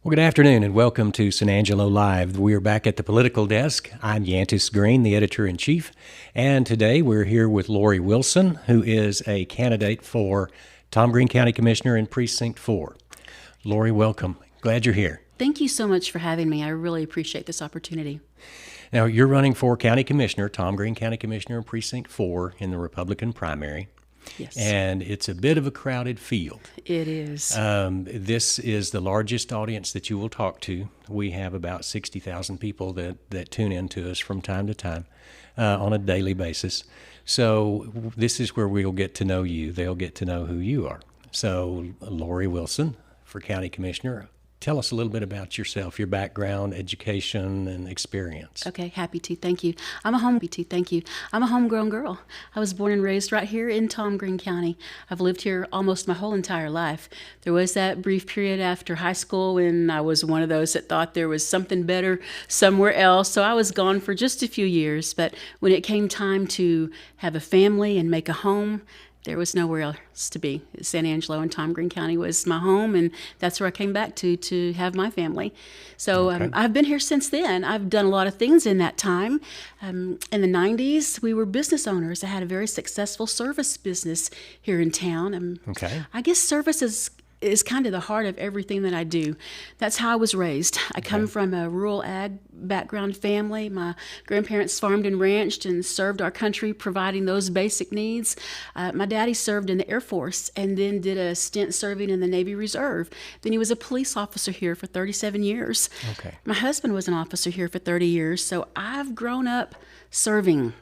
Well, good afternoon and welcome to San Angelo Live. We are back at the political desk. I'm Yantis Green, the editor-in-chief, and today we're here with Lori Wilson, who is a candidate for Tom Green County Commissioner in Precinct 4. Lori, welcome. Glad you're here. Thank you so much for having me. I really appreciate this opportunity. Now, you're running for County Commissioner, Tom Green County Commissioner in Precinct 4 in the Republican primary. Yes. And it's a bit of a crowded field. It is. This is the largest audience that you will talk to. We have about 60,000 people that tune in to us from time to time on a daily basis. So this is where we'll get to know you. They'll get to know who you are. So Lori Wilson for County Commissioner. Tell us a little bit about yourself, your background, education, and experience. Okay, happy to. Thank you. I'm a homegrown girl. I was born and raised right here in Tom Green County. I've lived here almost my whole entire life. There was that brief period after high school when I was one of those that thought there was something better somewhere else. So I was gone for just a few years. But when it came time to have a family and make a home, there was nowhere else to be. San Angelo and Tom Green County was my home, and that's where I came back to have my family. So Okay. I've been here since then. I've done a lot of things in that time. In the 90s, we were business owners. I had a very successful service business here in town. Okay. I guess service is kind of the heart of everything that I do. That's how I was raised. I come from a rural ag background family. My grandparents farmed and ranched and served our country, providing those basic needs. My daddy served in the Air Force and then did a stint serving in the Navy Reserve. Then he was a police officer here for 37 years. Okay. My husband was an officer here for 30 years. So I've grown up serving.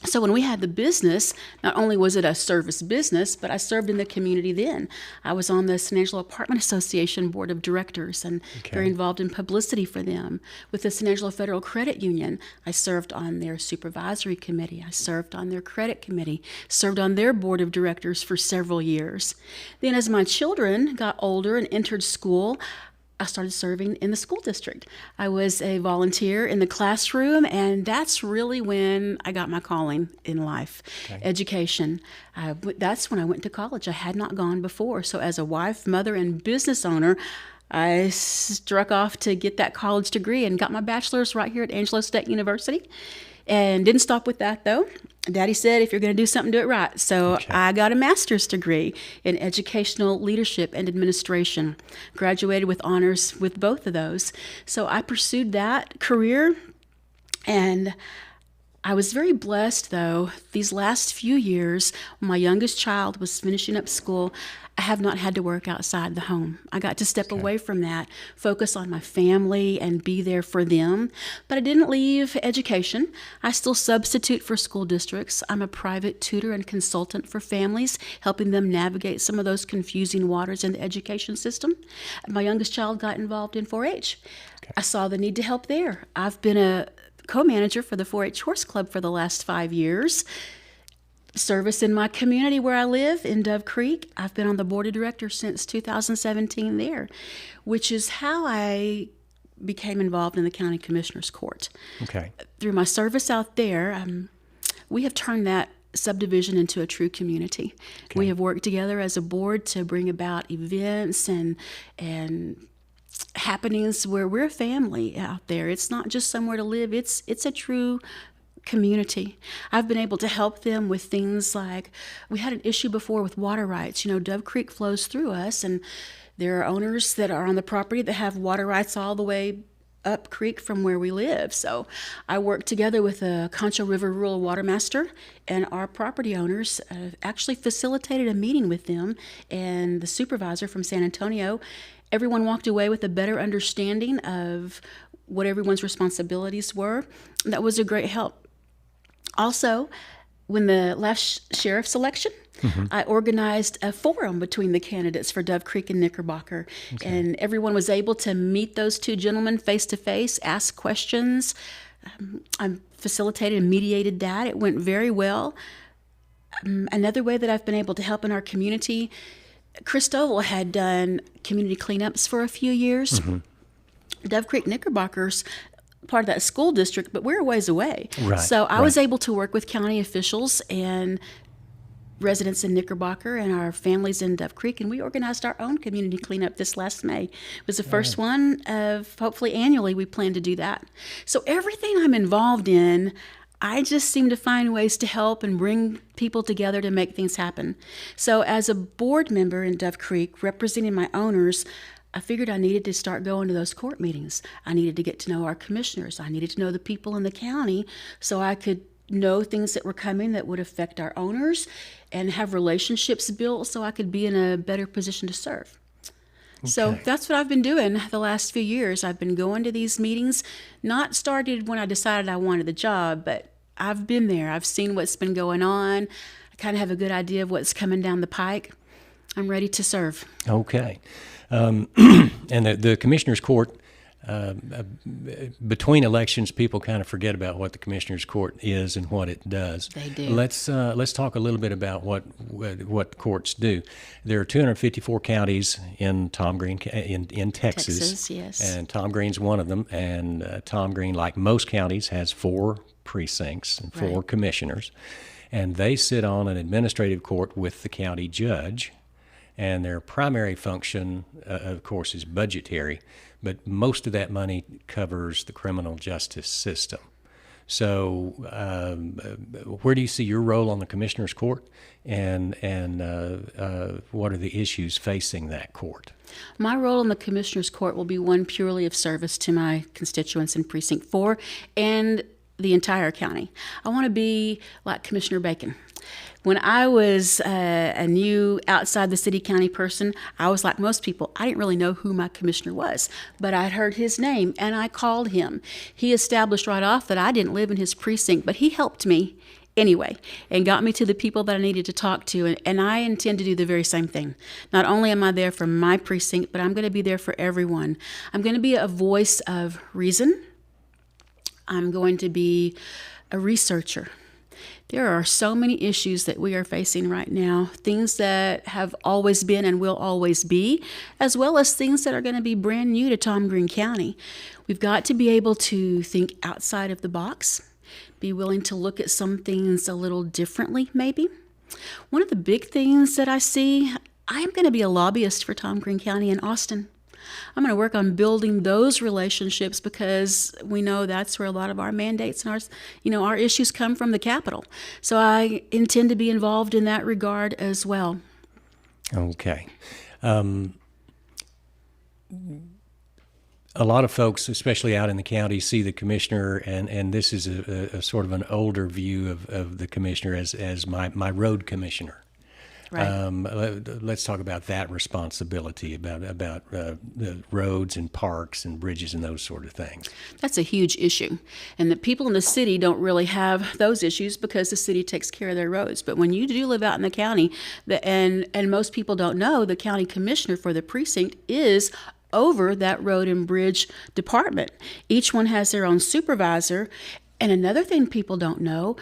So when we had the business, not only was it a service business, but I served in the community then. I was on the San Angelo Apartment Association Board of Directors and very involved in publicity for them. With the San Angelo Federal Credit Union, I served on their supervisory committee. I served on their credit committee, served on their board of directors for several years. Then as my children got older and entered school, I started serving in the school district. I was a volunteer in the classroom, and that's really when I got my calling in life, education. That's when I went to college. I had not gone before. So as a wife, mother, and business owner, I struck off to get that college degree and got my bachelor's right here at Angelo State University. And didn't stop with that, though. Daddy said, if you're going to do something, do it right. So I got a master's degree in educational leadership and administration. Graduated with honors with both of those. So I pursued that career, and I was very blessed, though, these last few years, when my youngest child was finishing up school, I have not had to work outside the home. I got to step away from that, focus on my family, and be there for them. But I didn't leave education. I still substitute for school districts. I'm a private tutor and consultant for families, helping them navigate some of those confusing waters in the education system. My youngest child got involved in 4-H. I saw the need to help there. I've been a co-manager for the 4-H Horse Club for the last 5 years. Service in my community where I live in Dove Creek. I've been on the board of directors since 2017 there, which is how I became involved in the county commissioner's court. Okay. Through my service out there, we have turned that subdivision into a true community. We have worked together as a board to bring about events and happenings where we're a family out there. It's not just somewhere to live. It's a true community. I've been able to help them with things like, we had an issue before with water rights. You know, Dove Creek flows through us, and there are owners that are on the property that have water rights all the way up creek from where we live. So I worked together with the Concho River Rural Water Master and our property owners, actually facilitated a meeting with them and the supervisor from San Antonio. Everyone walked away with a better understanding of what everyone's responsibilities were. That was a great help. Also, when the last sheriff's election, I organized a forum between the candidates for Dove Creek and Knickerbocker, and everyone was able to meet those two gentlemen face to face, ask questions. I facilitated and mediated that. It went very well. Another way that I've been able to help in our community, Chris Stovall had done community cleanups for a few years. Dove Creek Knickerbocker's part of that school district, but we're a ways away. Right, So I was able to work with county officials and residents in Knickerbocker and our families in Dove Creek, and we organized our own community cleanup this last May. It was the first one of, hopefully annually, we plan to do that. So everything I'm involved in, I just seem to find ways to help and bring people together to make things happen. So as a board member in Dove Creek, representing my owners, I figured I needed to start going to those court meetings. I needed to get to know our commissioners. I needed to know the people in the county so I could know things that were coming that would affect our owners and have relationships built so I could be in a better position to serve. Okay. So that's what I've been doing the last few years. I've been going to these meetings, not started when I decided I wanted the job, but I've been there. I've seen what's been going on. I kind of have a good idea of what's coming down the pike. I'm ready to serve. Okay. And the Commissioner's Court, between elections, people kind of forget about what the Commissioner's Court is and what it does. They do. Let's talk a little bit about what courts do. There are 254 counties in Tom Green in Texas. Texas, yes. And Tom Green's one of them. And Tom Green, like most counties, has 4 precincts and 4 commissioners. And they sit on an administrative court with the county judge. And their primary function, of course, is budgetary, but most of that money covers the criminal justice system. So where do you see your role on the Commissioner's Court, and what are the issues facing that court? My role in the Commissioner's Court will be one purely of service to my constituents in Precinct 4 and the entire county. I want to be like Commissioner Bacon. When I was a new outside the city county person, I was like most people. I didn't really know who my commissioner was, but I'd heard his name and I called him. He established right off that I didn't live in his precinct, but he helped me anyway and got me to the people that I needed to talk to. And I intend to do the very same thing. Not only am I there for my precinct, but I'm going to be there for everyone. I'm going to be a voice of reason. I'm going to be a researcher. There are so many issues that we are facing right now, things that have always been and will always be, as well as things that are going to be brand new to Tom Green County. We've got to be able to think outside of the box, be willing to look at some things a little differently, maybe. One of the big things that I see, I am going to be a lobbyist for Tom Green County in Austin. I'm going to work on building those relationships because we know that's where a lot of our mandates and our issues come from, the Capitol. So I intend to be involved in that regard as well. Okay. A lot of folks, especially out in the county, see the commissioner, and this is a sort of an older view of the commissioner as my road commissioner. Right. Let's talk about that responsibility, about the roads and parks and bridges and those sort of things. That's a huge issue. And the people in the city don't really have those issues because the city takes care of their roads. But when you do live out in the county, and most people don't know, the county commissioner for the precinct is over that road and bridge department. Each one has their own supervisor. And another thing people don't know,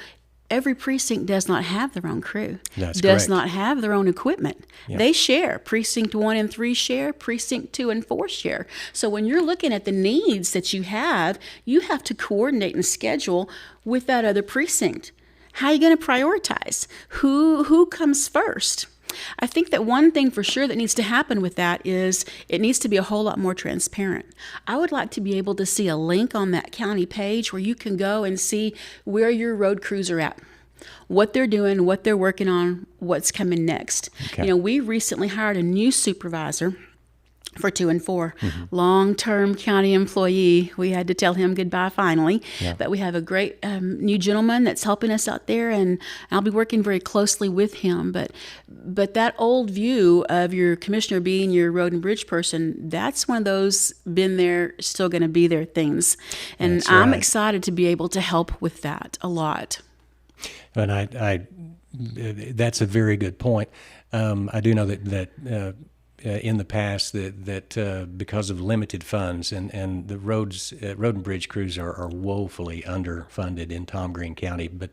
every precinct does not have their own crew. That's does correct. Not have their own equipment. Yep. They share. Precinct 1 and 3 share. Precinct 2 and 4 share. So when you're looking at the needs that you have to coordinate and schedule with that other precinct. How are you going to prioritize? Who comes first? I think that one thing for sure that needs to happen with that is it needs to be a whole lot more transparent. I would like to be able to see a link on that county page where you can go and see where your road crews are at, what they're doing, what they're working on, what's coming next. Okay. We recently hired a new supervisor for 2 and 4, long-term county employee. We had to tell him goodbye finally, but we have a great new gentleman that's helping us out there, and I'll be working very closely with him. But that old view of your commissioner being your road and bridge person, that's one of those been there, still going to be there things, and That's I'm right. excited to be able to help with that a lot. And I that's a very good point. I do know that in the past that because of limited funds and the road and bridge crews are woefully underfunded in Tom Green County, but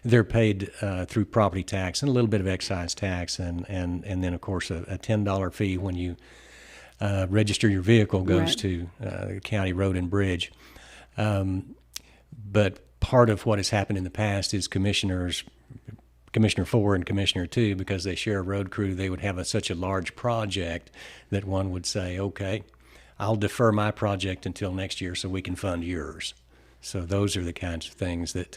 they're paid through property tax and a little bit of excise tax and then of course a $10 fee when you register your vehicle goes Right. to the county road and bridge. But part of what has happened in the past is commissioners Commissioner 4 and Commissioner 2, because they share a road crew, they would have such a large project that one would say, okay, I'll defer my project until next year so we can fund yours. So those are the kinds of things that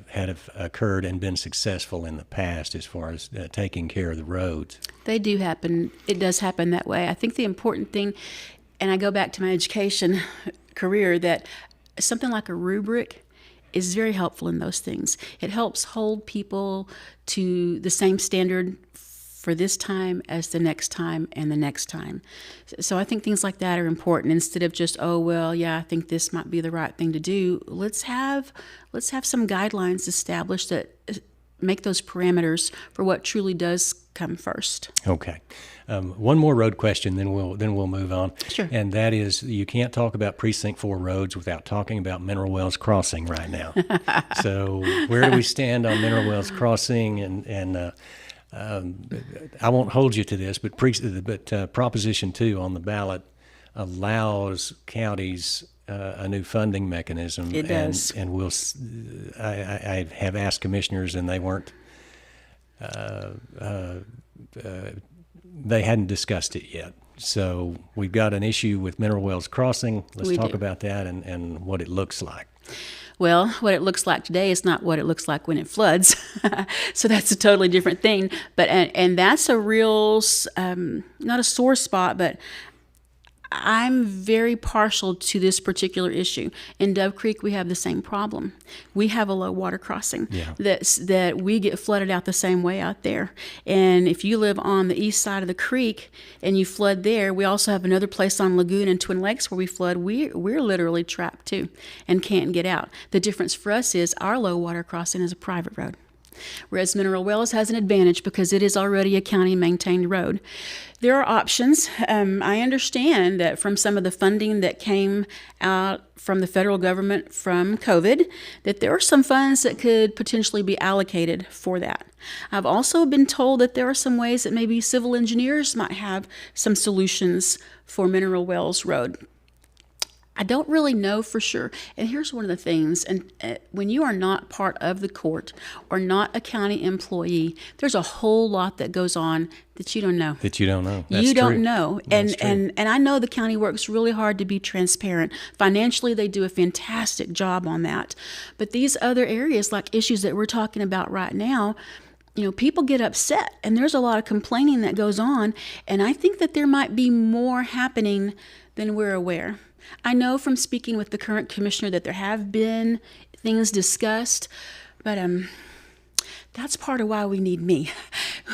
have occurred and been successful in the past as far as taking care of the roads. They do happen. It does happen that way. I think the important thing, and I go back to my education career, that something like a rubric is very helpful in those things. It helps hold people to the same standard for this time as the next time and the next time. So I think things like that are important, instead of just, oh, well, yeah, I think this might be the right thing to do. Let's have some guidelines established that make those parameters for what truly does come first. Okay. One more road question, then we'll move on. Sure. And that is, you can't talk about Precinct 4 roads without talking about Mineral Wells Crossing right now. So where do we stand on Mineral Wells Crossing? And I won't hold you to this, but Proposition 2 on the ballot allows counties a new funding mechanism. It does. And I have asked commissioners, and they weren't. They hadn't discussed it yet. So we've got an issue with Mineral Wells Crossing. Let's talk about that and what it looks like. Well, what it looks like today is not what it looks like when it floods. So that's a totally different thing. But and that's a real, not a sore spot, but I'm very partial to this particular issue. In Dove Creek, we have the same problem. We have a low water crossing that we get flooded out the same way out there. And if you live on the east side of the creek and you flood there, we also have another place on Lagoon and Twin Lakes where we flood. We're literally trapped too and can't get out. The difference for us is our low water crossing is a private road, whereas Mineral Wells has an advantage because it is already a county-maintained road. There are options. I understand that from some of the funding that came out from the federal government from COVID, that there are some funds that could potentially be allocated for that. I've also been told that there are some ways that maybe civil engineers might have some solutions for Mineral Wells Road. I don't really know for sure. And here's one of the things, and when you are not part of the court or not a county employee, there's a whole lot that goes on that you don't know. That's you true. Don't know. That's true. And I know the county works really hard to be transparent. Financially, they do a fantastic job on that. But these other areas, like issues that we're talking about right now, people get upset, and there's a lot of complaining that goes on. And I think that there might be more happening than we're aware. I know from speaking with the current commissioner that there have been things discussed, but that's part of why we need me.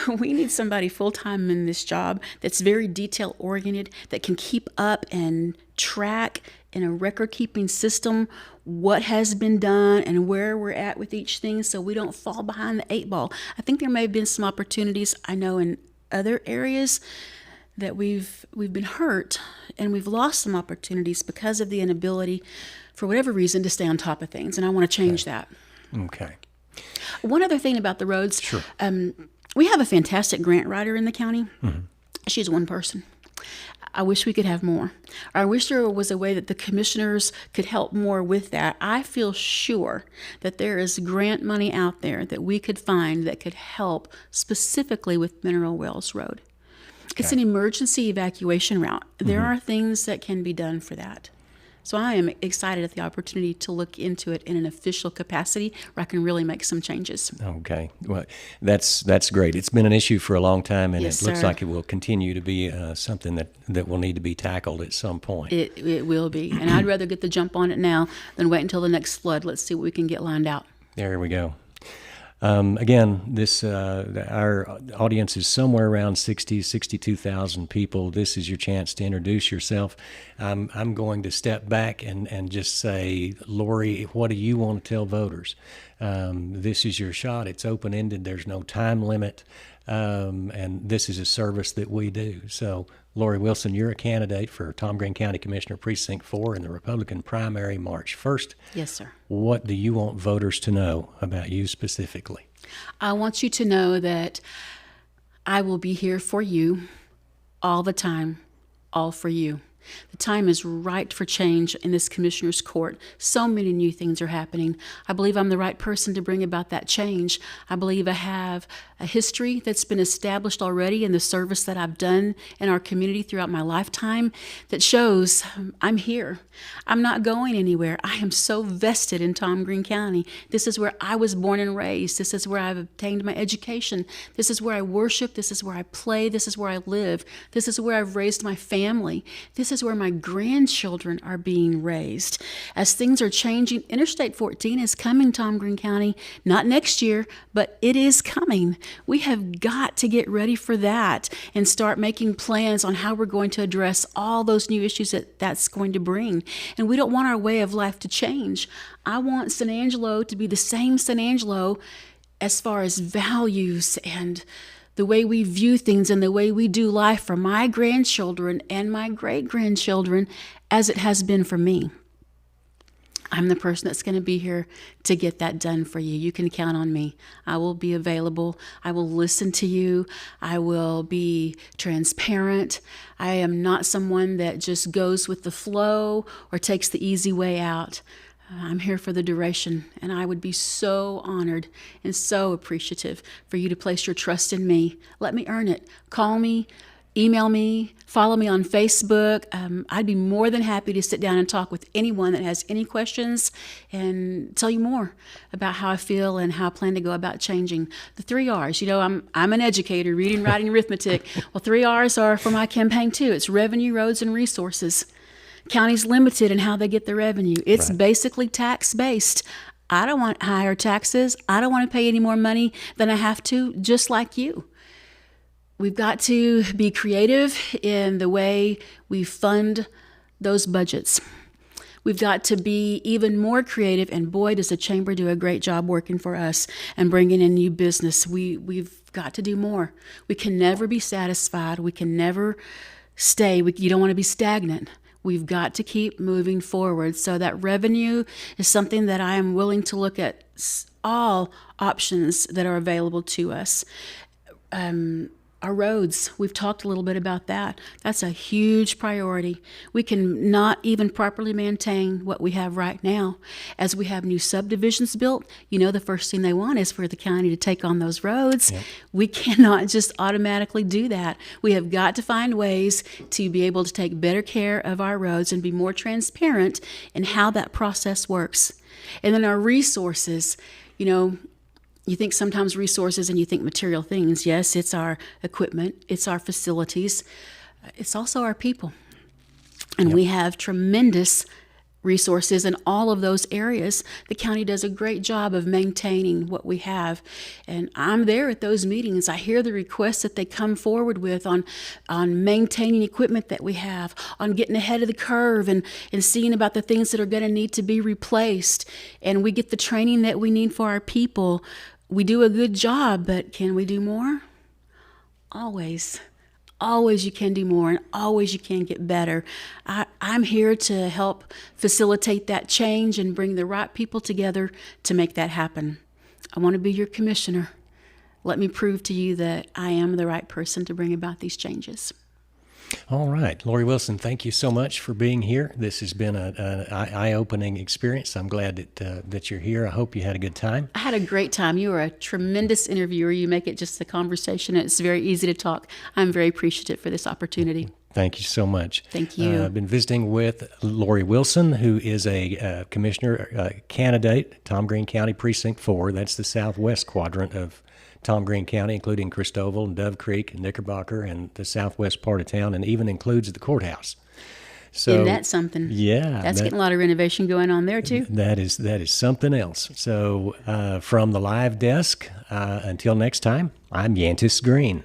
We need somebody full-time in this job that's very detail-oriented, that can keep up and track in a record-keeping system what has been done and where we're at with each thing so we don't fall behind the 8 ball. I think there may have been some opportunities, I know, in other areas that we've been hurt and we've lost some opportunities because of the inability, for whatever reason, to stay on top of things. And I want to change that. Okay. One other thing about the roads. Sure. We have a fantastic grant writer in the county. Mm-hmm. She's one person. I wish we could have more. I wish there was a way that the commissioners could help more with that. I feel sure that there is grant money out there that we could find that could help specifically with Mineral Wells Road. It's an emergency evacuation route. There are things that can be done for that. So I am excited at the opportunity to look into it in an official capacity where I can really make some changes. Okay. Well, that's great. It's been an issue for a long time, and Yes, it looks sir. like it will continue to be something that will need to be tackled at some point. It will be. And I'd rather get the jump on it now than wait until the next flood. Let's see what we can get lined out. There we go. Again, our audience is somewhere around 62,000 people. This is your chance to introduce yourself. I'm going to step back and just say, Lori, what do you want to tell voters? This is your shot. It's open-ended. There's no time limit. And this is a service that we do. So, Lori Wilson, you're a candidate for Tom Green County Commissioner Precinct 4 in the Republican primary March 1st. Yes, sir. What do you want voters to know about you specifically? I want you to know that I will be here for you all the time, all for you. The time is right for change in this commissioner's court. So many new things are happening. I believe I'm the right person to bring about that change. I believe I have a history that's been established already in the service that I've done in our community throughout my lifetime that shows I'm here. I'm not going anywhere. I am so vested in Tom Green County. This is where I was born and raised. This is where I've obtained my education. This is where I worship. This is where I play. This is where I live. This is where I've raised my family. This is where my grandchildren are being raised. As things are changing, Interstate 14 is coming, Tom Green County. Not next year, but it is coming. We have got to get ready for that and start making plans on how we're going to address all those new issues that that's going to bring. And we don't want our way of life to change. I want San Angelo to be the same San Angelo as far as values and the way we view things and the way we do life for my grandchildren and my great-grandchildren as it has been for me. I'm the person that's going to be here to get that done for you. You can count on me. I will be available. I will listen to you. I will be transparent. I am not someone that just goes with the flow or takes the easy way out. I'm here for the duration, and I would be so honored and so appreciative for you to place your trust in me. Let me earn it. Call me, email me, follow me on Facebook. I'd be more than happy to sit down and talk with anyone that has any questions and tell you more about how I feel and how I plan to go about changing. The 3 R's, I'm an educator, reading, writing, arithmetic. Well, 3 R's are for my campaign too. It's revenue, roads, and resources. County's limited in how they get the revenue. It's basically tax-based. I don't want higher taxes. I don't want to pay any more money than I have to, just like you. We've got to be creative in the way we fund those budgets. We've got to be even more creative, and boy, does the chamber do a great job working for us and bringing in new business. We've got to do more. We can never be satisfied. We can never stay. You don't want to be stagnant. We've got to keep moving forward. So that revenue is something that I am willing to look at all options that are available to us. Our roads, we've talked a little bit about that. That's a huge priority. We can not even properly maintain what we have right now. As we have new subdivisions built, the first thing they want is for the county to take on those roads. Yep. We cannot just automatically do that. We have got to find ways to be able to take better care of our roads and be more transparent in how that process works. And then our resources, you think sometimes resources and you think material things. Yes, it's our equipment, it's our facilities, it's also our people. And we have tremendous resources in all of those areas. The county does a great job of maintaining what we have. And I'm there at those meetings. I hear the requests that they come forward with on maintaining equipment that we have, on getting ahead of the curve and seeing about the things that are going to need to be replaced. And we get the training that we need for our people. We do a good job, but can we do more? Always. Always you can do more, and always you can get better. I'm here to help facilitate that change and bring the right people together to make that happen. I want to be your commissioner. Let me prove to you that I am the right person to bring about these changes. All right. Lori Wilson, thank you so much for being here. This has been an eye-opening experience. I'm glad that you're here. I hope you had a good time. I had a great time. You are a tremendous interviewer. You make it just a conversation. It's very easy to talk. I'm very appreciative for this opportunity. Thank you so much. Thank you. I've been visiting with Lori Wilson, who is a commissioner candidate, Tom Green County Precinct 4. That's the southwest quadrant of Tom Green County, including Christoval and Dove Creek and Knickerbocker and the southwest part of town, and even includes the courthouse. So, isn't that something? Yeah. That's getting a lot of renovation going on there, too. That is something else. So from the live desk, until next time, I'm Yantis Green.